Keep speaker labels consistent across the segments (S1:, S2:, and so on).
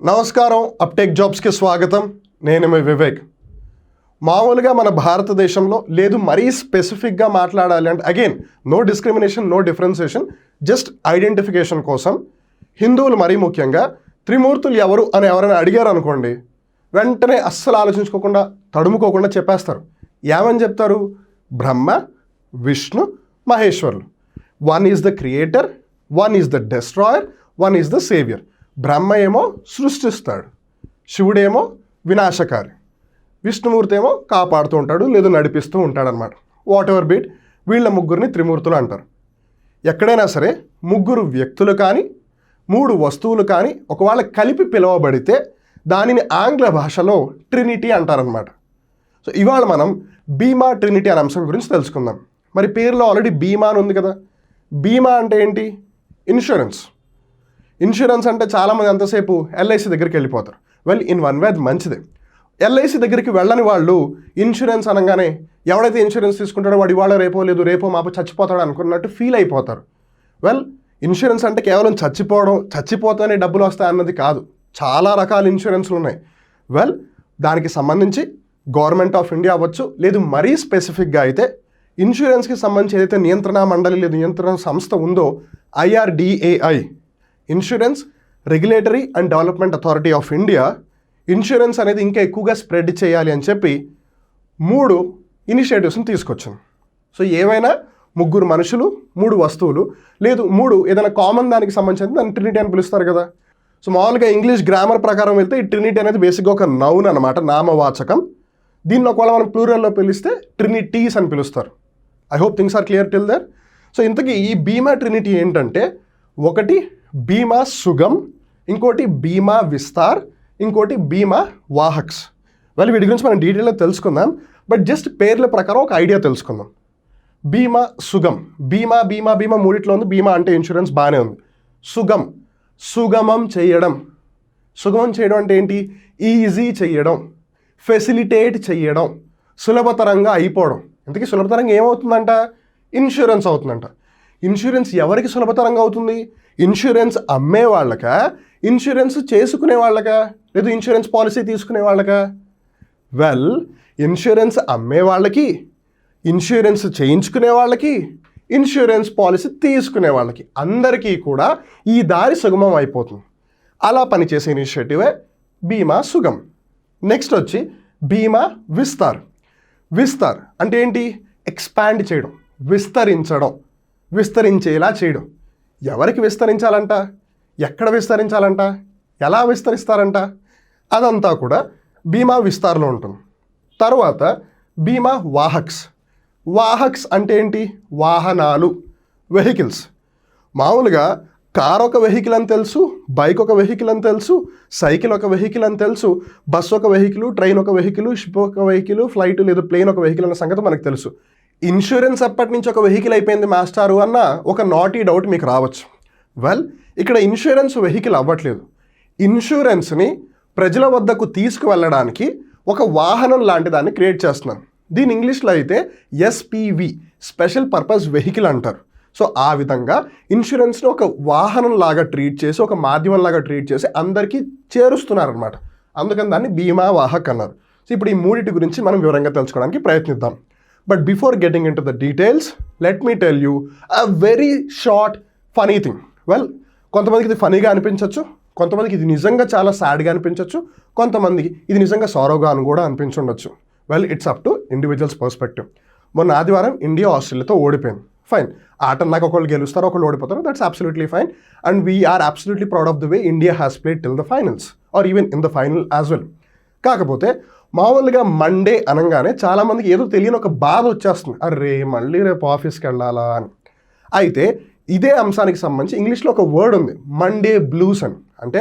S1: నమస్కారం అప్టెక్ జాబ్స్కి స్వాగతం. నేను మీ వివేక్. మామూలుగా మన భారతదేశంలో లేదు మరీ స్పెసిఫిక్గా మాట్లాడాలి అంటే again no discrimination, no differentiation, just identification కోసం హిందువులు మరీ ముఖ్యంగా త్రిమూర్తులు ఎవరు అని ఎవరైనా అడిగారు అనుకోండి, వెంటనే అస్సలు ఆలోచించుకోకుండా తడుముకోకుండా చెప్పేస్తారు. ఏమని చెప్తారు? బ్రహ్మ, విష్ణు, మహేశ్వరులు. One is the creator, one is the destroyer, one is the saviour. Brahma ఏమో సృష్టిస్తాడు, శివుడేమో వినాశకారి, విష్ణుమూర్తి ఏమో కాపాడుతూ ఉంటాడు లేదా నడిపిస్తూ ఉంటాడనమాట. వాట్ ఎవర్ బీట్, వీళ్ళ ముగ్గురిని త్రిమూర్తులు అంటారు. ఎక్కడైనా సరే ముగ్గురు వ్యక్తులు కానీ మూడు వస్తువులు కానీ ఒకవేళ కలిపి పిలువబడితే దానిని ఆంగ్ల భాషలో ట్రినిటీ అంటారనమాట. సో ఇవాళ మనం బీమా ట్రినిటీ అనే అంశం గురించి తెలుసుకుందాం. మరి పేరులో ఆల్రెడీ బీమా అని ఉంది కదా. బీమా అంటే ఏంటి? ఇన్సూరెన్స్. ఇన్సూరెన్స్ అంటే చాలామంది ఎంతసేపు ఎల్ఐసి దగ్గరికి వెళ్ళిపోతారు. వెల్, ఇన్ వన్ వే అది మంచిదే. ఎల్ఐసి దగ్గరికి వెళ్ళని వాళ్ళు ఇన్సూరెన్స్ అనగానే ఎవడైతే ఇన్సూరెన్స్ తీసుకుంటాడో వాడు ఇవాళ రేపో లేదు రేపో మాపో చచ్చిపోతాడు అనుకున్నట్టు ఫీల్ అయిపోతారు. వెల్, ఇన్సూరెన్స్ అంటే కేవలం చచ్చిపోతేనే డబ్బులు వస్తాయి అన్నది కాదు. చాలా రకాల ఇన్సూరెన్స్లు ఉన్నాయి. వెల్, దానికి సంబంధించి గవర్నమెంట్ ఆఫ్ ఇండియా అవ్వచ్చు, లేదు మరీ స్పెసిఫిక్గా అయితే ఇన్సూరెన్స్కి సంబంధించి ఏదైతే నియంత్రణ మండలి లేదు నియంత్రణ సంస్థ ఉందో IRDAI, insurance regulatory and development authority of India, insurance అనేది ఇంకా ఎక్కువగా స్ప్రెడ్ చేయాలి అని చెప్పి 3 ఇనిషియేటివ్స్ని తీసుకొచ్చింది. సో ఏవైనా ముగ్గురు మనుషులు, 3 వస్తువులు, లేదు 3 ఏదైనా కామన్ దానికి సంబంధించి దాన్ని ట్రినిటీ అని పిలుస్తారు కదా. సో మామూలుగా ఇంగ్లీష్ గ్రామర్ ప్రకారం వెళ్తే ఈ ట్రినిటీ అనేది బేసిక్గా ఒక నౌన్ అనమాట, నామవాచకం. దీన్ని ఒకవేళ మనం ప్లూరల్లో పిలిస్తే ట్రినిటీస్ అని పిలుస్తారు. I hope things are clear till there. So ఇంతకీ ఈ బీమా ట్రినిటీ ఏంటంటే, ఒకటి బీమా సుగమ్, ఇంకోటి బీమా విస్తార్, ఇంకోటి బీమా వాహక్స్. వాళ్ళు వీటి గురించి మనం డీటెయిల్గా తెలుసుకుందాం. బట్ జస్ట్ పేర్ల ప్రకారం ఒక ఐడియా తెలుసుకుందాం. బీమా సుగమ్, బీమా బీమా బీమా మూడిట్లో ఉంది. బీమా అంటే ఇన్సూరెన్స్ బాగానే ఉంది. సుగమ్, సుగమం చేయడం. సుగమం చేయడం అంటే ఏంటి? ఈజీ చేయడం, ఫెసిలిటేట్ చేయడం, సులభతరంగా అయిపోవడం. ఇంతకీ సులభతరంగా ఏమవుతుందంట? ఇన్సూరెన్స్ అవుతుందంట. ఇన్సూరెన్స్ ఎవరికి సులభతరంగా అవుతుంది? ఇన్సూరెన్స్ అమ్మే వాళ్ళకా, ఇన్సూరెన్స్ చేసుకునే వాళ్ళకా, లేదు ఇన్సూరెన్స్ పాలసీ తీసుకునే వాళ్ళకా? వెల్, ఇన్సూరెన్స్ అమ్మే వాళ్ళకి, ఇన్సూరెన్స్ చేయించుకునే వాళ్ళకి, ఇన్సూరెన్స్ పాలసీ తీసుకునే వాళ్ళకి అందరికీ కూడా ఈ దారి సుగమం అయిపోతుంది. అలా పనిచేసే ఇనిషియేటివే బీమా సుగమ్. నెక్స్ట్ వచ్చి బీమా విస్తార్. విస్తార్ అంటే ఏంటి? ఎక్స్పాండ్ చేయడం, విస్తరించడం, విస్తరించేలా చేయడం. ఎవరికి విస్తరించాలంట? ఎక్కడ విస్తరించాలంట? ఎలా విస్తరిస్తారంట? అదంతా కూడా బీమా విస్తార్లో ఉంటుంది. తర్వాత బీమా వాహక్స్. వాహక్స్ అంటే ఏంటి? వాహనాలు, వెహికల్స్. మామూలుగా కార్ ఒక వెహికల్ అని తెలుసు, బైక్ ఒక వెహికల్ అని తెలుసు, సైకిల్ ఒక వెహికల్ అని తెలుసు, బస్ ఒక వెహికల్, ట్రైన్ ఒక వెహికల్, షిప్ ఒక వెహికల్, ఫ్లైట్ లేదా ప్లేన్ ఒక వెహికల్ అన్న సంగతి మనకు తెలుసు. ఇన్సూరెన్స్ ఎప్పటి నుంచి ఒక వెహికల్ అయిపోయింది మాస్టారు అన్న ఒక నాటీ డౌట్ మీకు రావచ్చు. వెల్, ఇక్కడ ఇన్సూరెన్స్ వెహికల్ అవ్వట్లేదు. ఇన్సూరెన్స్ని ప్రజల వద్దకు తీసుకువెళ్ళడానికి ఒక వాహనం లాంటి దాన్ని క్రియేట్ చేస్తున్నాను. దీని ఇంగ్లీష్లో అయితే SPV, స్పెషల్ పర్పస్ వెహికల్ అంటారు. సో ఆ విధంగా ఇన్సూరెన్స్ని ఒక వాహనం లాగా ట్రీట్ చేసి, ఒక మాధ్యమం లాగా ట్రీట్ చేసి అందరికీ చేరుస్తున్నారనమాట. అందుకని దాన్ని బీమా వాహక్ అన్నారు. సో ఇప్పుడు ఈ మూడింటి గురించి మనం వివరంగా తెలుసుకోవడానికి ప్రయత్నిద్దాం. But before getting into the details, let me tell you a very short funny thing. Well, కొంతమందికి ఇది ఫనీగా అనిపించవచ్చు, కొంతమందికి ఇది నిజంగా చాలా సాడ్గా అనిపించవచ్చు, కొంతమందికి ఇది నిజంగా సారోగా అని కూడా అనిపించుండొచ్చు. Well, it's up to individuals perspective. మొన్న ఆదివారం ఇండియా ఆస్ట్రేలియాతో ఓడిపోయింది. ఫైన్, ఆట నాకు ఒకళ్ళు గెలుస్తారు, ఒకళ్ళు ఓడిపోతారు, that's absolutely fine. And we're absolutely proud of the way India has played till the finals or even in the final as well. కాకపోతే మామూలుగా మండే అనగానే చాలామందికి ఏదో తెలియని ఒక బాధ వచ్చేస్తుంది, అరే మళ్ళీ రేపు ఆఫీస్కి వెళ్ళాలా అని. అయితే ఇదే అంశానికి సంబంధించి ఇంగ్లీష్లో ఒక వర్డ్ ఉంది, మండే బ్లూస్ అని. అంటే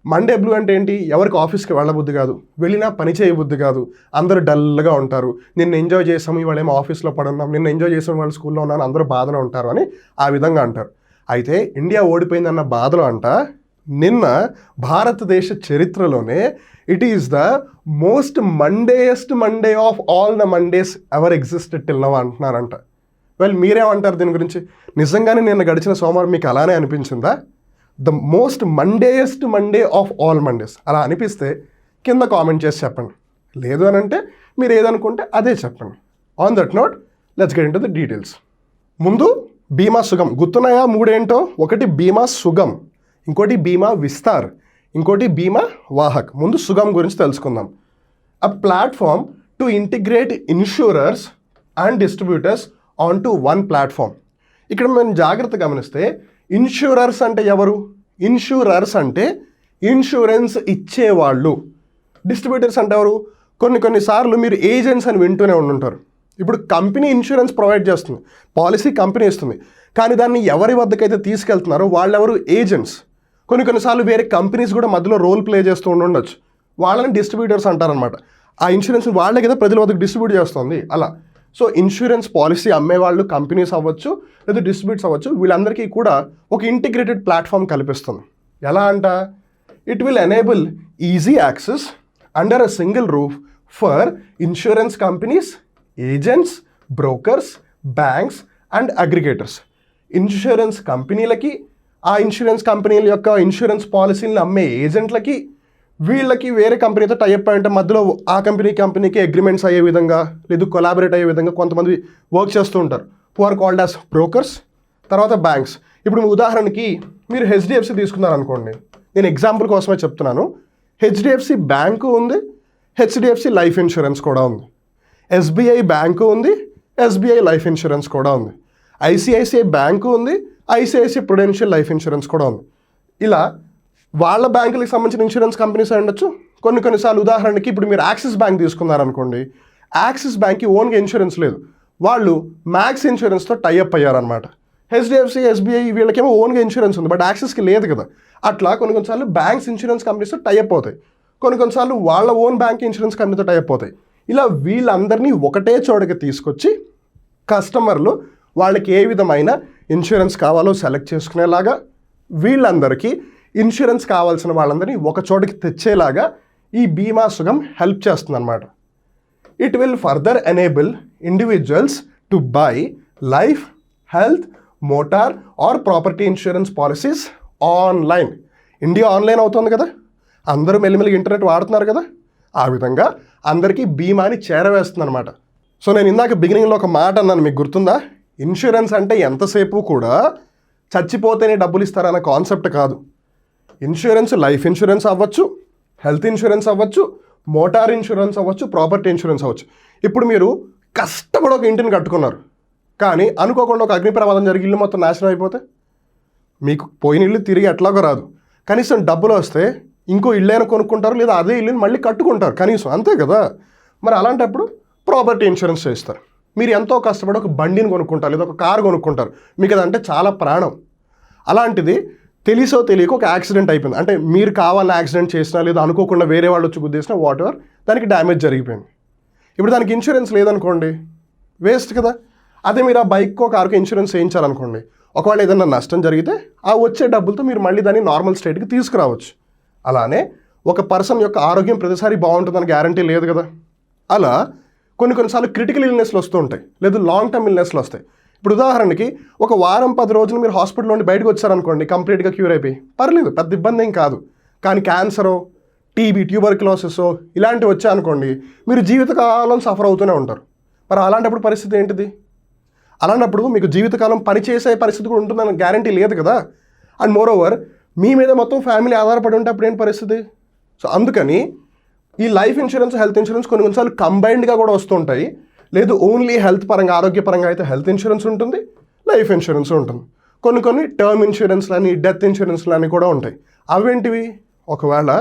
S1: మండే బ్లూ అంటే ఏంటి? ఎవరికి ఆఫీస్కి వెళ్ళబుద్ధి కాదు, వెళ్ళినా పని చేయబుద్ధి కాదు, అందరూ డల్గా ఉంటారు, నిన్న ఎంజాయ్ చేసాము ఇవాళ ఏమో ఆఫీస్లో పడున్నాం, నిన్న ఎంజాయ్ చేసాము వాళ్ళు స్కూల్లో ఉన్నాను, అందరూ బాధలో ఉంటారు అని ఆ విధంగా అంటారు. అయితే ఇండియా ఓడిపోయిందన్న బాధలో అంట నిన్న భారతదేశ చరిత్రలోనే it is the most Mondayest Monday of all the Mondays ever existed till now అంటున్నారంట. వెల్, మీరేమంటారు దీని గురించి? నిజంగానే నిన్న గడిచిన సోమవారం మీకు అలానే అనిపించిందా? The most Mondayest Monday of all Mondays అలా అనిపిస్తే కింద కామెంట్ చేసి చెప్పండి. లేదు అని అంటే మీరు ఏదనుకుంటే అదే చెప్పండి. On that note let's get in to the details. ముందు బీమా సుగం గుర్తున్నాయా? మూడేంటో, ఒకటి బీమా సుగం, ఇంకోటి బీమా విస్తార్, ఇంకోటి బీమా వాహక్. ముందు సుగం గురించి తెలుసుకుందాం. A platform to integrate insurers and distributors on to one platform. ఇక్కడ మనం జాగ్రత్త గమనిస్తే ఇన్సూరర్స్ అంటే ఎవరు? ఇన్సూరర్స్ అంటే ఇన్సూరెన్స్ ఇచ్చేవాళ్ళు. డిస్ట్రిబ్యూటర్స్ అంటే ఎవరు? కొన్నిసార్లు మీరు ఏజెంట్స్ అని వింటూనే ఉంటుంటారు. ఇప్పుడు కంపెనీ ఇన్సూరెన్స్ ప్రొవైడ్ చేస్తుంది, పాలసీ కంపెనీ ఇస్తుంది, కానీ దాన్ని ఎవరి వద్దకైతే తీసుకెళ్తున్నారో వాళ్ళెవరు? ఏజెంట్స్. కొన్నిసార్లు వేరే కంపెనీస్ కూడా మధ్యలో రోల్ ప్లే చేస్తూ ఉండొచ్చు, వాళ్ళని డిస్ట్రిబ్యూటర్స్ అంటారనమాట. ఆ ఇన్సూరెన్స్ వాళ్ళే కదా ప్రజల వద్దకు డిస్ట్రిబ్యూట్ చేస్తుంది అలా. సో ఇన్సూరెన్స్ పాలసీ అమ్మేవాళ్ళు కంపెనీస్ అవ్వచ్చు లేదా డిస్ట్రిబ్యూటర్స్ అవ్వచ్చు, వీళ్ళందరికీ కూడా ఒక ఇంటిగ్రేటెడ్ ప్లాట్ఫామ్ కల్పిస్తుంది. ఎలా అంట? It will enable easy access under a single roof for insurance companies, agents, brokers, banks and aggregators. Insurance కంపెనీలకి, ఆ ఇన్సూరెన్స్ కంపెనీల యొక్క ఇన్సూరెన్స్ పాలసీలను అమ్మే ఏజెంట్లకి, వీళ్ళకి వేరే కంపెనీతో టైప్ అంటే మధ్యలో ఆ కంపెనీకి అగ్రిమెంట్స్ అయ్యే విధంగా లేదు కొలాబరేట్ అయ్యే విధంగా కొంతమంది వర్క్ చేస్తూ ఉంటారు, who are called as brokers. తర్వాత బ్యాంక్స్. ఇప్పుడు ఉదాహరణకి మీరు హెచ్డిఎఫ్సి తీసుకున్నారు అనుకోండి, నేను ఎగ్జాంపుల్ కోసమే చెప్తున్నాను. హెచ్డిఎఫ్సి బ్యాంకు ఉంది, హెచ్డిఎఫ్సి లైఫ్ ఇన్సూరెన్స్ కూడా ఉంది. ఎస్బీఐ బ్యాంకు ఉంది, ఎస్బీఐ లైఫ్ ఇన్సూరెన్స్ కూడా ఉంది. ఐసిఐసిఐ బ్యాంకు ఉంది, ఐసిఐసిఐ ప్రుడెన్షియల్ లైఫ్ ఇన్సూరెన్స్ కూడా ఉంది. ఇలా వాళ్ళ బ్యాంకులకు సంబంధించిన ఇన్సూరెన్స్ కంపెనీస్ ఉండొచ్చు. కొన్నిసార్లు ఉదాహరణకి ఇప్పుడు మీరు యాక్సిస్ బ్యాంక్ తీసుకున్నారనుకోండి, యాక్సిస్ బ్యాంక్కి ఓన్గా ఇన్సూరెన్స్ లేదు, వాళ్ళు మ్యాక్స్ ఇన్సూరెన్స్తో టైఅప్ అయ్యారనమాట. హెచ్డిఎఫ్సి, ఎస్బీఐ వీళ్ళకేమో ఓన్గా ఇన్సూరెన్స్ ఉంది, బట్ యాక్సిస్కి లేదు కదా. అట్లా కొన్నిసార్లు బ్యాంక్స్ ఇన్సూరెన్స్ కంపెనీస్తో టైఅప్ అవుతాయి, కొన్నిసార్లు వాళ్ళ ఓన్ బ్యాంక్ ఇన్సూరెన్స్ కంపెనీతో టైఅప్ అవుతాయి. ఇలా వీళ్ళందరినీ ఒకటే చోటకి తీసుకొచ్చి కస్టమర్లు వాళ్ళకి ఏ విధమైన ఇన్సూరెన్స్ కావాలో సెలెక్ట్ చేసుకునేలాగా, వీళ్ళందరికీ ఇన్సూరెన్స్ కావాల్సిన వాళ్ళందరినీ ఒక చోటకి తెచ్చేలాగా ఈ బీమా సుగం హెల్ప్ చేస్తుంది అనమాట. It will further enable individuals to buy life, health, motor are property insurance policies online. India online అవుతుంది కదా, అందరూ మెల్లిమెల్లిగా ఇంటర్నెట్ వాడుతున్నారు కదా, ఆ విధంగా అందరికీ బీమాని చేరవేస్తుంది అనమాట. సో నేను ఇందాక బిగినింగ్లో ఒక మాట అన్నాను, మీకు గుర్తుందా? ఇన్సూరెన్స్ అంటే ఎంతసేపు కూడా చచ్చిపోతేనే డబ్బులు ఇస్తారన్న కాన్సెప్ట్ కాదు. ఇన్సూరెన్స్ లైఫ్ ఇన్సూరెన్స్ అవ్వచ్చు, హెల్త్ ఇన్సూరెన్స్ అవ్వచ్చు, మోటార్ ఇన్సూరెన్స్ అవ్వచ్చు, ప్రాపర్టీ ఇన్సూరెన్స్ అవ్వచ్చు. ఇప్పుడు మీరు కష్టపడి ఒక ఇంటిని కట్టుకున్నారు, కానీ అనుకోకుండా ఒక అగ్ని ప్రమాదం జరిగి ఇల్లు మొత్తం నాశనం అయిపోతే మీకు పోయిన ఇల్లు తిరిగి ఎట్లాగో రాదు. కనీసం డబ్బులు వస్తే ఇంకో ఇళ్ళైనా కొనుక్కుంటారు, లేదా అదే ఇల్లుని మళ్ళీ కట్టుకుంటారు కనీసం, అంతే కదా. మరి అలాంటప్పుడు ప్రాపర్టీ ఇన్సూరెన్స్ చేస్తారు. మీరు ఎంతో కష్టపడి ఒక బండిని కొనుక్కుంటారు, లేదా ఒక కారు కొనుక్కుంటారు, మీకు అదంటే చాలా ప్రాణం. అలాంటిది తెలిసో తెలియక ఒక యాక్సిడెంట్ అయిపోయింది, అంటే మీరు కావాలని యాక్సిడెంట్ చేసినా లేదా అనుకోకుండా వేరే వాళ్ళు వచ్చి గుద్దేసినా వాట్ ఎవర్, దానికి డ్యామేజ్ జరిగిపోయింది. ఇప్పుడు దానికి ఇన్సూరెన్స్ లేదనుకోండి, వేస్ట్ కదా. అదే మీరు ఆ బైక్కో కారుకో ఇన్సూరెన్స్ చేయించాలనుకోండి, ఒకవేళ ఏదైనా నష్టం జరిగితే ఆ వచ్చే డబ్బులతో మీరు మళ్ళీ దాన్ని నార్మల్ స్టేట్కి తీసుకురావచ్చు. అలానే ఒక పర్సన్ యొక్క ఆరోగ్యం ప్రతిసారి బాగుంటుందని గ్యారంటీ లేదు కదా. అలా కొన్నిసార్లు క్రిటికల్ ఇల్నెస్లు వస్తూ ఉంటాయి, లేదు లాంగ్ టర్మ్ ఇల్నెస్లు వస్తాయి. ఇప్పుడు ఉదాహరణకి ఒక వారం 10 రోజులు మీరు హాస్పిటల్ నుండి బయటకు వచ్చారనుకోండి, కంప్లీట్గా క్యూర్ అయిపోయి పర్లేదు, పెద్ద ఇబ్బంది ఏం కాదు. కానీ క్యాన్సరో, టీబీ, ట్యూబర్క్యులోసిసో ఇలాంటివి వచ్చాయనుకోండి, మీరు జీవితకాలం సఫర్ అవుతూనే ఉంటారు. మరి అలాంటప్పుడు పరిస్థితి ఏంటిది? అలాంటప్పుడు మీకు జీవితకాలం పనిచేసే పరిస్థితి కూడా ఉంటుందని గ్యారంటీ లేదు కదా. అండ్ మోర్ ఓవర్ మీ మీద మొత్తం ఫ్యామిలీ ఆధారపడి ఉంటే అప్పుడు ఏంటి పరిస్థితి? సో అందుకని ఈ లైఫ్ ఇన్సూరెన్స్, హెల్త్ ఇన్సూరెన్స్ కొన్నిసార్లు కంబైన్డ్గా కూడా వస్తూ ఉంటాయి. లేదు ఓన్లీ హెల్త్ పరంగా, ఆరోగ్యపరంగా అయితే హెల్త్ ఇన్సూరెన్స్ ఉంటుంది, లైఫ్ ఇన్సూరెన్స్ ఉంటుంది. కొన్ని టర్మ్ ఇన్సూరెన్స్లని, డెత్ ఇన్సూరెన్స్లని కూడా ఉంటాయి. అవేంటివి? ఒకవేళ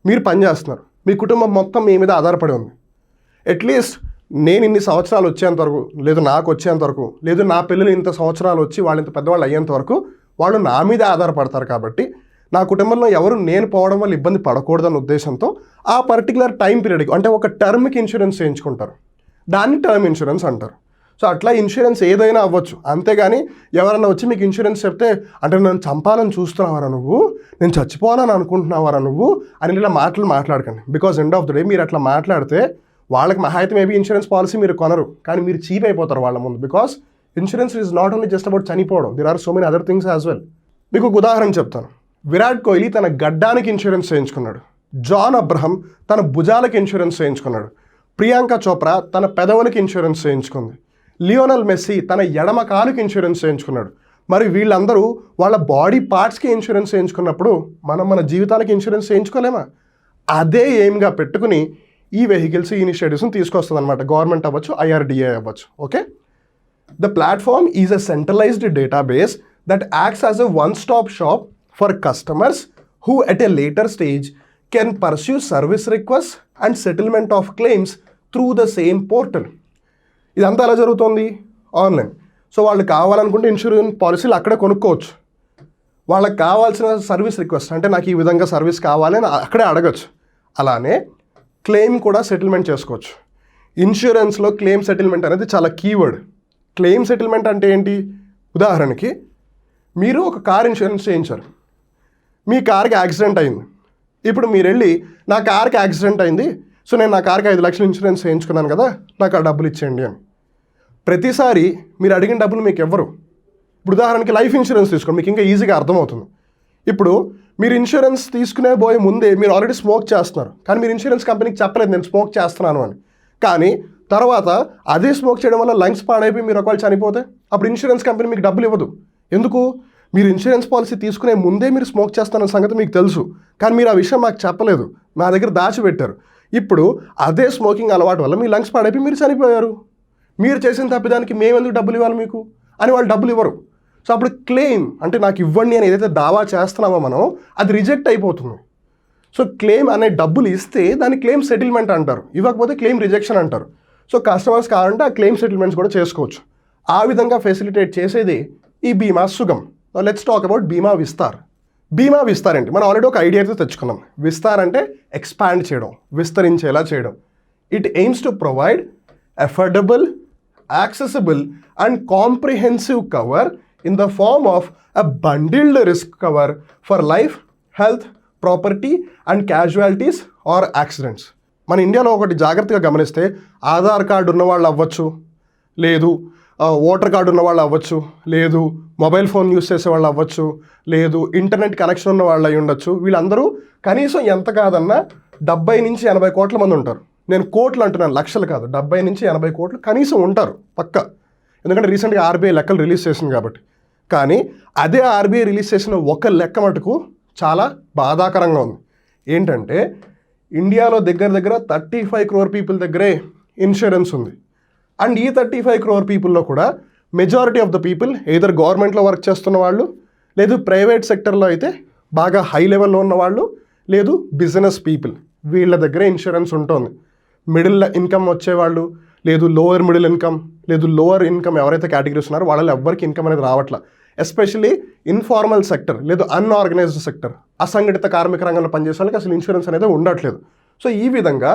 S1: మీరు పనిచేస్తున్నారు, మీ కుటుంబం మొత్తం మీ మీద ఆధారపడి ఉంది, అట్లీస్ట్ నేను ఇన్ని సంవత్సరాలు వచ్చేంత వరకు, లేదు నాకు వచ్చేంత వరకు, లేదు నా పిల్లలు ఇంత సంవత్సరాలు వచ్చి వాళ్ళు ఇంత పెద్దవాళ్ళు అయ్యేంత వరకు వాళ్ళు నా మీద ఆధారపడతారు, కాబట్టి నా కుటుంబంలో ఎవరు నేను పోవడం వల్ల ఇబ్బంది పడకూడదన్న ఉద్దేశంతో ఆ పర్టికులర్ టైం పీరియడ్కి, అంటే ఒక టర్మ్కి ఇన్సూరెన్స్ చేయించుకుంటారు, దాన్ని టర్మ్ ఇన్సూరెన్స్ అంటారు. సో అట్లా ఇన్సూరెన్స్ ఏదైనా అవ్వచ్చు. అంతేగాని ఎవరన్నా వచ్చి మీకు ఇన్సూరెన్స్ చెప్తే, అంటే నన్ను చంపాలని చూస్తున్నావారా నువ్వు, నేను చచ్చిపోవాలని అనుకుంటున్నావారా నువ్వు అని ఇలా మాట్లాడకండి. Because end of the day మీరు అట్లా మాట్లాడితే వాళ్ళకి మహా అయితే మేబీ ఇన్సూరెన్స్ పాలసీ మీరు కొనరు, కానీ మీరు చీప్ అయిపోతారు వాళ్ళ ముందు. Because insurance is not only just about చనిపోవడం, there are so many other things as well. మీకు ఒక ఉదాహరణ చెప్తాను. విరాట్ కోహ్లీ తన గడ్డానికి ఇన్సూరెన్స్ చేయించుకున్నాడు. జాన్ అబ్రహం తన భుజాలకు ఇన్సూరెన్స్ చేయించుకున్నాడు. ప్రియాంక చోప్రా తన పెదవులకి ఇన్సూరెన్స్ చేయించుకుంది. లియోనల్ మెస్సీ తన ఎడమ కాలుకి ఇన్సూరెన్స్ చేయించుకున్నాడు. మరి వీళ్ళందరూ వాళ్ళ బాడీ పార్ట్స్కి ఇన్సూరెన్స్ చేయించుకున్నప్పుడు మనం మన జీవితాలకి ఇన్సూరెన్స్ చేయించుకోలేమా? అదే ఎయిమ్గా పెట్టుకుని ఈ వెహికల్స్ ఇనిషియేటివ్స్ని తీసుకొస్తుంది అనమాట. గవర్నమెంట్ అవ్వచ్చు, IRDA అవ్వచ్చు. Okay, the platform is a centralised database that acts as a one stop shop for customers who at a later stage can pursue service requests and settlement of claims through the same portal. ఇదంతా ఎలా జరుగుతుంది? Online. So వాళ్ళు కావాలనుకుంటే insurance పాలసీలు అక్కడే కొనుక్కోవచ్చు. వాళ్ళకి కావాల్సిన సర్వీస్ రిక్వెస్ట్ అంటే నాకు ఈ విధంగా సర్వీస్ కావాలి అని అక్కడే అడగచ్చు. అలానే క్లెయిమ్ కూడా సెటిల్మెంట్ చేసుకోవచ్చు. ఇన్సూరెన్స్లో క్లెయిమ్ సెటిల్మెంట్ అనేది చాలా కీవర్డ్. క్లెయిమ్ సెటిల్మెంట్ అంటే ఏంటి? ఉదాహరణకి మీరు ఒక కార్ ఇన్సూరెన్స్ చేయించారు. మీ కార్కి యాక్సిడెంట్ అయింది. ఇప్పుడు మీరు వెళ్ళి నా కార్కి యాక్సిడెంట్ అయింది, సో నేను నా కార్కి 5 లక్షలు ఇన్సూరెన్స్ చేయించుకున్నాను కదా, నాకు ఆ డబ్బులు ఇచ్చేయండి అని. ప్రతిసారి మీరు అడిగిన డబ్బులు మీకు ఇవ్వరు. ఇప్పుడు ఉదాహరణకి లైఫ్ ఇన్సూరెన్స్ తీసుకోండి, మీకు ఇంకా ఈజీగా అర్థమవుతుంది. ఇప్పుడు మీరు ఇన్సూరెన్స్ తీసుకునే పోయే ముందే మీరు ఆల్రెడీ స్మోక్ చేస్తున్నారు, కానీ మీరు ఇన్సూరెన్స్ కంపెనీకి చెప్పలేదు నేను స్మోక్ చేస్తున్నాను అని. కానీ తర్వాత అదే స్మోక్ చేయడం వల్ల లంగ్స్ పాడైపోయి మీరు ఒకవేళ చనిపోతే అప్పుడు ఇన్సూరెన్స్ కంపెనీ మీకు డబ్బులు ఇవ్వదు. ఎందుకు? మీరు ఇన్సూరెన్స్ పాలసీ తీసుకునే ముందే మీరు స్మోక్ చేస్తున్న సంగతి మీకు తెలుసు, కానీ మీరు ఆ విషయం మాకు చెప్పలేదు, మా దగ్గర దాచిపెట్టారు. ఇప్పుడు అదే స్మోకింగ్ అలవాటు వల్ల మీ లంగ్స్ పాడైపోయి మీరు చనిపోయారు. మీరు చేసిన తప్పిదానికి మేము ఎందుకు డబ్బులు ఇవ్వాలి మీకు అని వాళ్ళు డబ్బులు ఇవ్వరు. సో అప్పుడు క్లెయిమ్ అంటే నాకు ఇవ్వండి అని ఏదైతే దావా చేస్తున్నామో మనం, అది రిజెక్ట్ అయిపోతుంది. సో క్లెయిమ్ అనే డబ్బులు ఇస్తే దాన్ని క్లెయిమ్ సెటిల్మెంట్ అంటారు, ఇవ్వకపోతే క్లెయిమ్ రిజెక్షన్ అంటారు. సో కస్టమర్స్ కావాలంటే ఆ క్లెయిమ్ సెటిల్మెంట్స్ కూడా చేసుకోవచ్చు. ఆ విధంగా ఫెసిలిటేట్ చేసేది ఈ బీమా సుగమ్. లెట్స్ టాక్ అబౌట్ బీమా విస్తార్. బీమా విస్తార్ ఏంటి? మనం ఆల్రెడీ ఒక ఐడియా అయితే తెచ్చుకున్నాం. విస్తార్ అంటే ఎక్స్పాండ్ చేయడం, విస్తరించేలా చేయడం. It aims to provide affordable, accessible and comprehensive cover in the form of a bundled risk cover for life, health, property and casualties or accidents. మన ఇండియాలో ఒకటి జాగ్రత్తగా గమనిస్తే, ఆధార్ కార్డు ఉన్న వాళ్ళు అవ్వచ్చు, లేదు ఓటర్ కార్డు ఉన్న వాళ్ళు అవ్వచ్చు, లేదు మొబైల్ ఫోన్ యూస్ చేసే వాళ్ళు అవ్వచ్చు, లేదు ఇంటర్నెట్ కనెక్షన్ ఉన్న వాళ్ళు అయి ఉండొచ్చు. వీళ్ళందరూ కనీసం ఎంత కాదన్నా 70 నుంచి 80 కోట్ల మంది ఉంటారు. నేను కోట్లు అంటున్నాను, లక్షలు కాదు. 70 నుంచి 80 కోట్లు కనీసం ఉంటారు పక్క. ఎందుకంటే రీసెంట్గా RBI లెక్కలు రిలీజ్ చేసింది కాబట్టి. కానీ అదే RBI రిలీజ్ చేసిన ఒక లెక్క మటుకు చాలా బాధాకరంగా ఉంది. ఏంటంటే ఇండియాలో దగ్గర దగ్గర 35 crore పీపుల్ దగ్గరే ఇన్సూరెన్స్ ఉంది. అండ్ ఈ 35 crore పీపుల్లో కూడా majority of the people either గవర్నమెంట్లో వర్క్ చేస్తున్న వాళ్ళు, లేదు ప్రైవేట్ సెక్టర్లో అయితే బాగా హై లెవెల్లో ఉన్నవాళ్ళు, లేదు బిజినెస్ పీపుల్. వీళ్ళ దగ్గర ఇన్సూరెన్స్ ఉంటుంది. మిడిల్ ఇన్కమ్ వచ్చేవాళ్ళు, లేదు లోవర్ మిడిల్ ఇన్కమ్, లేదు లోవర్ ఇన్కమ్ ఎవరైతే కేటగిరీస్ ఉన్నారో వాళ్ళలో ఎవరికి ఇన్కమ్ అనేది రావట్లా. ఎస్పెషల్లీ ఇన్ఫార్మల్ సెక్టర్, లేదు అన్ఆర్గనైజ్డ్ సెక్టర్, అసంఘటిత కార్మిక రంగంలో పనిచేసే వాళ్ళకి అసలు ఇన్సూరెన్స్ అనేది ఉండట్లేదు. సో ఈ విధంగా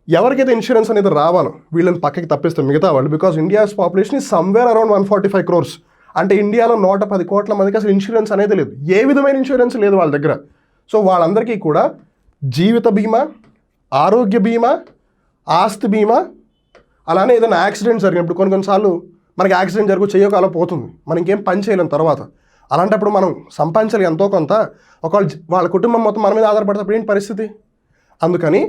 S1: ఎవరికైతే ఇన్సూరెన్స్ అనేది రావాలో వీళ్ళని పక్కకి తప్పిస్తారు మిగతా వాళ్ళు. Because India's population is somewhere around 145 crores. అంటే ఇండియాలో 110 కోట్ల మందికి అసలు ఇన్సూరెన్స్ అనేది లేదు, ఏ విధమైన ఇన్సూరెన్స్ లేదు వాళ్ళ దగ్గర. సో వాళ్ళందరికీ కూడా జీవిత బీమా, ఆరోగ్య బీమా, ఆస్తి బీమా, అలానే ఏదైనా యాక్సిడెంట్ జరిగినప్పుడు కొన్నిసార్లు మనకి యాక్సిడెంట్ జరుగు చేయకాలం పోతుంది, మనం ఇంకేం పని చేయలేం తర్వాత. అలాంటప్పుడు మనం సంపాదించాలి ఎంతో కొంత. ఒకవేళ వాళ్ళ కుటుంబం మొత్తం మన మీద ఆధారపడినప్పుడు ఏంటి పరిస్థితి? అందుకని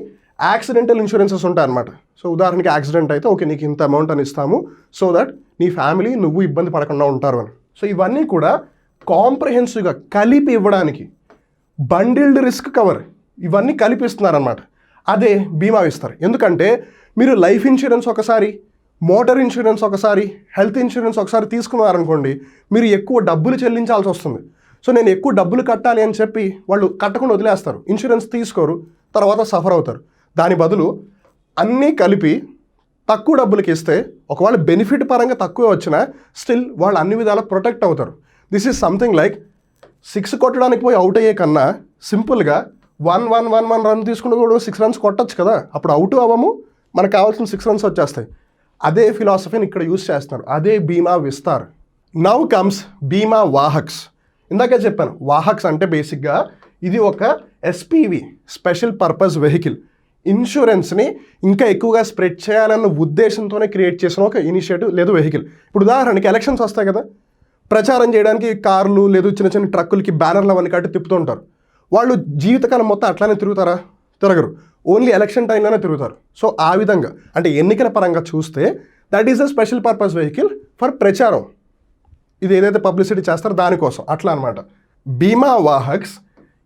S1: యాక్సిడెంటల్ ఇన్సూరెన్సెస్ ఉంటాయన్నమాట. సో ఉదాహరణకి యాక్సిడెంట్ అయితే ఓకే నీకు ఇంత అమౌంట్ అని ఇస్తాము, సో దట్ నీ ఫ్యామిలీ నువ్వు ఇబ్బంది పడకుండా ఉంటారు అని. సో ఇవన్నీ కూడా కాంప్రహెన్సివ్గా కలిపి ఇవ్వడానికి బండిల్డ్ రిస్క్ కవర్ ఇవన్నీ కలిపిస్తున్నారనమాట. అదే బీమా విస్తార్. ఎందుకంటే మీరు లైఫ్ ఇన్సూరెన్స్ ఒకసారి, మోటార్ ఇన్సూరెన్స్ ఒకసారి, హెల్త్ ఇన్సూరెన్స్ ఒకసారి తీసుకున్నారనుకోండి, మీరు ఎక్కువ డబ్బులు చెల్లించాల్సి వస్తుంది. సో నేను ఎక్కువ డబ్బులు కట్టాలి అని చెప్పి వాళ్ళు కట్టకుండా వదిలేస్తారు, ఇన్సూరెన్స్ తీసుకోరు, తర్వాత సఫర్ అవుతారు. దాని బదులు అన్నీ కలిపి తక్కువ డబ్బులకి ఇస్తే ఒకవేళ బెనిఫిట్ పరంగా తక్కువ వచ్చినా స్టిల్ వాళ్ళు అన్ని విధాలా ప్రొటెక్ట్ అవుతారు. దిస్ ఈజ్ సంథింగ్ లైక్ 6 కొట్టడానికి పోయి అవుట్ అయ్యే కన్నా సింపుల్గా 1 రన్ తీసుకుంటూ కూడా 6 runs కొట్టచ్చు కదా, అప్పుడు అవుట్ అవ్వము, మనకు కావాల్సిన 6 runs వచ్చేస్తాయి. అదే ఫిలాసఫీని ఇక్కడ యూస్ చేస్తున్నారు, అదే బీమా విస్తార్. నౌ కమ్స్ బీమా వాహక్స్. ఇందాకే చెప్పాను, వాహక్స్ అంటే బేసిక్గా ఇది ఒక SPV, స్పెషల్ పర్పస్ వెహికల్. ఇన్సూరెన్స్ని ఇంకా ఎక్కువగా స్ప్రెడ్ చేయాలన్న ఉద్దేశంతోనే క్రియేట్ చేసిన ఒక ఇనిషియేటివ్ లేదు వెహికల్. ఇప్పుడు ఉదాహరణకి ఎలక్షన్స్ వస్తాయి కదా, ప్రచారం చేయడానికి కార్లు లేదు చిన్న చిన్న ట్రక్కులకి బ్యానర్లు అవన్నీ కట్టి తిప్పుతూ ఉంటారు. వాళ్ళు జీవితకాలం మొత్తం అట్లానే తిరుగుతారా? తిరగరు. ఓన్లీ ఎలక్షన్ టైంలోనే తిరుగుతారు. సో ఆ విధంగా అంటే ఎన్నికల పరంగా చూస్తే that is a special purpose vehicle for ప్రచారం. ఇది ఏదైతే పబ్లిసిటీ చేస్తారో దానికోసం అట్లా అనమాట. Bima Vahaks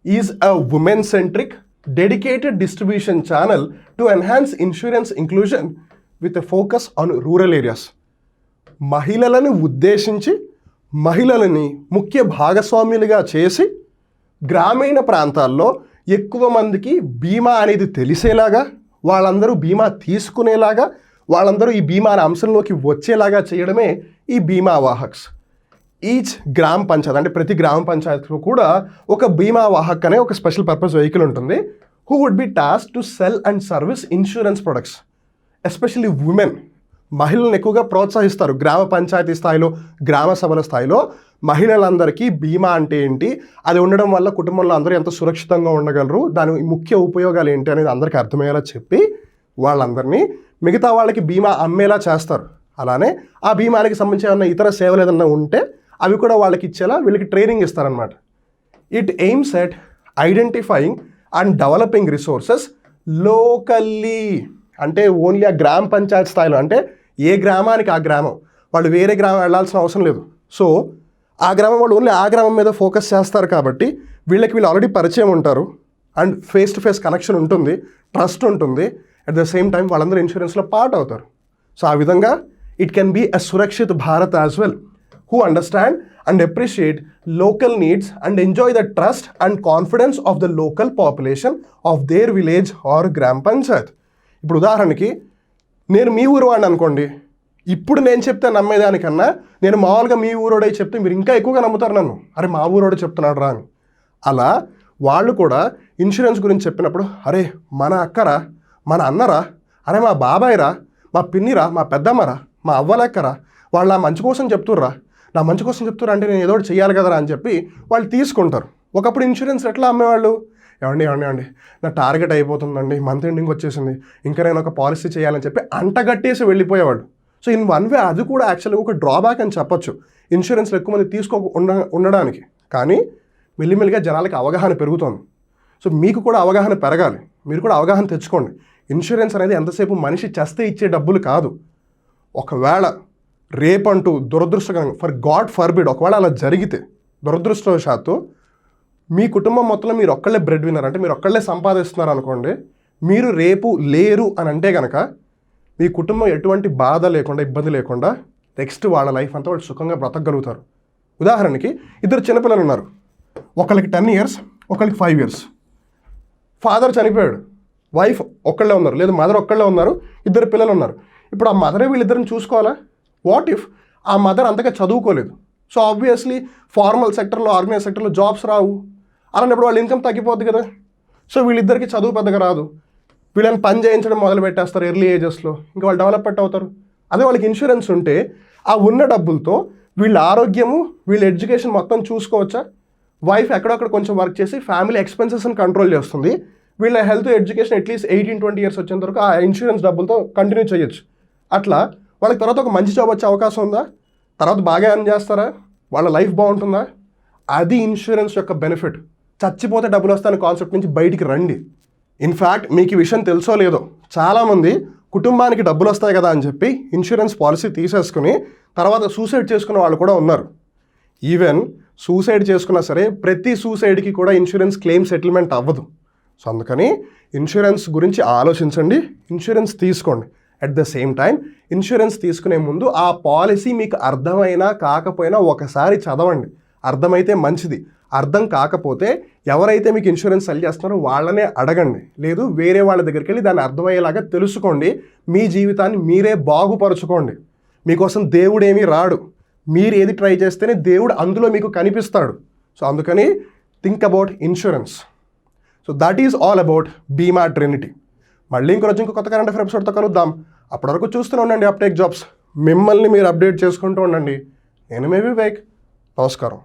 S1: is a women centric dedicated distribution channel to enhance insurance inclusion with a focus on rural areas. మహిళలను ఉద్దేశించి మహిళలని ముఖ్య భాగస్వామ్యులుగా చేసి గ్రామీణ ప్రాంతాల్లో ఎక్కువ మందికి బీమా అనేది తెలిసేలాగా, వాళ్ళందరూ బీమా తీసుకునేలాగా, వాళ్ళందరూ ఈ బీమా అనే అంశంలోకి వచ్చేలాగా చేయడమే ఈ బీమా వాహక్స్. ఈచ్ గ్రామ పంచాయత్ అంటే ప్రతి గ్రామ పంచాయతీలో కూడా ఒక బీమా వాహక్ అనే ఒక స్పెషల్ పర్పస్ వెహికల్ ఉంటుంది. Who would be task to sell and service insurance products, especially women. మహిళలను ఎక్కువగా ప్రోత్సహిస్తారు. గ్రామ పంచాయతీ స్థాయిలో, గ్రామ సభల స్థాయిలో మహిళలందరికీ బీమా అంటే ఏంటి, అది ఉండడం వల్ల కుటుంబంలో అందరూ ఎంత సురక్షితంగా ఉండగలరు, దాని ముఖ్య ఉపయోగాలు ఏంటి అనేది అందరికీ అర్థమయ్యేలా చెప్పి వాళ్ళందరినీ మిగతా వాళ్ళకి బీమా అమ్మేలా చేస్తారు. అలానే ఆ బీమానికి సంబంధించిన ఇతర సేవలు ఏదైనా ఉంటే అవి కూడా వాళ్ళకి ఇచ్చేలా వీళ్ళకి ట్రైనింగ్ ఇస్తారనమాట. It AIIMS at identifying and developing resources locally, అంటే ఓన్లీ ఆ గ్రామ పంచాయతీ స్థాయిలో, అంటే ఏ గ్రామానికి ఆ గ్రామం, వాళ్ళు వేరే గ్రామం వెళ్ళాల్సిన అవసరం లేదు. సో ఆ గ్రామం వాళ్ళు ఓన్లీ ఆ గ్రామం మీద ఫోకస్ చేస్తారు కాబట్టి వీళ్ళు ఆల్రెడీ పరిచయం ఉంటారు and face to face connection ఉంటుంది, ట్రస్ట్ ఉంటుంది. అట్ ద సేమ్ టైం వాళ్ళందరూ ఇన్సూరెన్స్లో పార్ట్ అవుతారు. సో ఆ విధంగా it can be a Surakshit Bharat as well, who understand and appreciate local needs and enjoy the trust and confidence of the local population of their village or gram panchayat. ఇప్పుడు ఉదాహరణకి నేను మీ ఊరు వాడిని అనుకోండి, ఇప్పుడు నేను చెప్తే నమ్మేదానికన్నా నేను మామూలుగా మీ ఊరోడే చెప్తే మీరు ఇంకా ఎక్కువగా నమ్ముతారు నన్ను, అరే మా ఊరోడే చెప్తున్నాడు రా అని. అలా వాళ్ళు కూడా ఇన్సూరెన్స్ గురించి చెప్పినప్పుడు అరే మన అక్కరా, మన అన్నరా, అరే మా బాబాయ్రా, మా పిన్నిరా, మా పెద్దమ్మరా, మా అవ్వలెక్కరా, వాళ్ళు నా మంచి కోసం చెప్తుర్రా, నా మంచి కోసం చెప్తున్నారు అంటే నేను ఏదో ఒకటి చెయ్యాలి కదరా అని చెప్పి వాళ్ళు తీసుకుంటారు. ఒకప్పుడు ఇన్సూరెన్స్ ఎట్లా అమ్మేవాళ్ళు, ఏమండి నా టార్గెట్ అయిపోతుందండి, మంత్ ఎండింగ్ వచ్చేసింది, ఇంకా నేను ఒక పాలసీ చేయాలని చెప్పి అంటగట్టేసి వెళ్ళిపోయేవాళ్ళు. సో ఇన్ వన్ వే అది కూడా యాక్చువల్గా ఒక డ్రాబ్యాక్ అని చెప్పొచ్చు ఇన్సూరెన్స్లో ఎక్కువ మంది ఉండడానికి. కానీ మెల్లిమెల్లిగా జనాలకి అవగాహన పెరుగుతోంది. సో మీకు కూడా అవగాహన పెరగాలి, మీరు కూడా అవగాహన తెచ్చుకోండి. ఇన్సూరెన్స్ అనేది ఎంతసేపు మనిషి చేస్తే ఇచ్చే డబ్బులు కాదు. ఒకవేళ రేపంటూ దురదృష్టకరంగా, ఫర్ గాడ్ ఫర్బిడ్, ఒకవేళ అలా జరిగితే దురదృష్టవశాత్తు మీ కుటుంబం మొత్తంలో మీరు ఒక్కళ్ళే బ్రెడ్ విన్నర్, అంటే మీరు ఒక్కళ్ళే సంపాదిస్తున్నారు అనుకోండి, మీరు రేపు లేరు అని అంటే కనుక మీ కుటుంబం ఎటువంటి బాధ లేకుండా, ఇబ్బంది లేకుండా నెక్స్ట్ వాళ్ళ లైఫ్ అంతా వాళ్ళు సుఖంగా బ్రతకగలుగుతారు. ఉదాహరణకి ఇద్దరు చిన్నపిల్లలు ఉన్నారు, ఒకళ్ళకి 10 years, ఒకళ్ళకి 5 years. ఫాదర్ చనిపోయాడు, వైఫ్ ఒక్కళ్ళే ఉన్నారు, లేదు మదర్ ఒక్కళ్ళే ఉన్నారు, ఇద్దరు పిల్లలు ఉన్నారు. ఇప్పుడు ఆ మదరే వీళ్ళిద్దరిని చూసుకోవాలా? వాట్ ఇఫ్ ఆ మదర్ అంతగా చదువుకోలేదు? సో ఆబ్వియస్లీ ఫార్మల్ సెక్టర్లో, ఆర్గనైజ్ సెక్టర్లో జాబ్స్ రావు. అలాంటప్పుడు వాళ్ళ ఇన్కమ్ తగ్గిపోద్ది కదా. సో వీళ్ళిద్దరికి చదువు పెద్దగా రాదు, వీళ్ళని పని చేయించడం మొదలు పెట్టేస్తారు ఎర్లీ ఏజెస్లో, ఇంకా వాళ్ళు డెవలప్మెంట్ అవుతారు. అదే వాళ్ళకి ఇన్సూరెన్స్ ఉంటే ఆ ఉన్న డబ్బులతో వీళ్ళ ఆరోగ్యము, వీళ్ళ ఎడ్యుకేషన్ మొత్తం చూసుకోవచ్చా? వైఫ్ ఎక్కడొక్కడ కొంచెం వర్క్ చేసి ఫ్యామిలీ ఎక్స్పెన్సెస్ని కంట్రోల్ చేస్తుంది. వీళ్ళ హెల్త్, ఎడ్యుకేషన్ అట్లీస్ట్ 18-20 years వచ్చేంత వరకు ఆ ఇన్సూరెన్స్ డబ్బులతో కంటిన్యూ చేయొచ్చు. అట్లా వాళ్ళకి తర్వాత ఒక మంచి జాబ్ వచ్చే అవకాశం ఉందా? తర్వాత బాగా ఎర్న్ చేస్తారా? వాళ్ళ లైఫ్ బాగుంటుందా? అది ఇన్సూరెన్స్ యొక్క బెనిఫిట్. చచ్చిపోతే డబ్బులు వస్తాయనే కాన్సెప్ట్ నుంచి బయటికి రండి. ఇన్ఫ్యాక్ట్ మీకు ఈ విషయం తెలుసో లేదో, చాలామంది కుటుంబానికి డబ్బులు వస్తాయి కదా అని చెప్పి ఇన్సూరెన్స్ పాలసీ తీసేసుకుని తర్వాత సూసైడ్ చేసుకునే వాళ్ళు కూడా ఉన్నారు. ఈవెన్ సూసైడ్ చేసుకున్నా సరే ప్రతి సూసైడ్కి కూడా ఇన్సూరెన్స్ క్లెయిమ్ సెటిల్మెంట్ అవ్వదు. సో అందుకని ఇన్సూరెన్స్ గురించి ఆలోచించండి, ఇన్సూరెన్స్ తీసుకోండి. At the same time insurance తీసుకునే ముందు ఆ పాలసీ మీకు అర్థమైనా కాకపోయినా ఒకసారి చదవండి. అర్థమైతే మంచిది, అర్థం కాకపోతే ఎవరైతే మీకు ఇన్సూరెన్స్ సెల్ చేస్తున్నారో వాళ్ళనే అడగండి, లేదు వేరే వాళ్ళ దగ్గరికి వెళ్ళి దాన్ని అర్థమయ్యేలాగా తెలుసుకోండి. మీ జీవితాన్ని మీరే బాగుపరుచుకోండి. మీకోసం దేవుడేమీ రాడు, మీరు ఏది ట్రై చేస్తేనే దేవుడు అందులో మీకు కనిపిస్తాడు. సో అందుకని think about insurance. So that is all about బీమా ట్రినిటీ. మళ్ళీ ఇంకో కొత్త కరెంట్ అఫైర్ ఎపిసోడ్తో కలుద్దాం. అప్పటి వరకు చూస్తూనే ఉండండి అప్టేక్ జాబ్స్. మిమ్మల్ని మీరు అప్డేట్ చేసుకుంటూ ఉండండి. నేను మే వివేక్. నమస్కారం.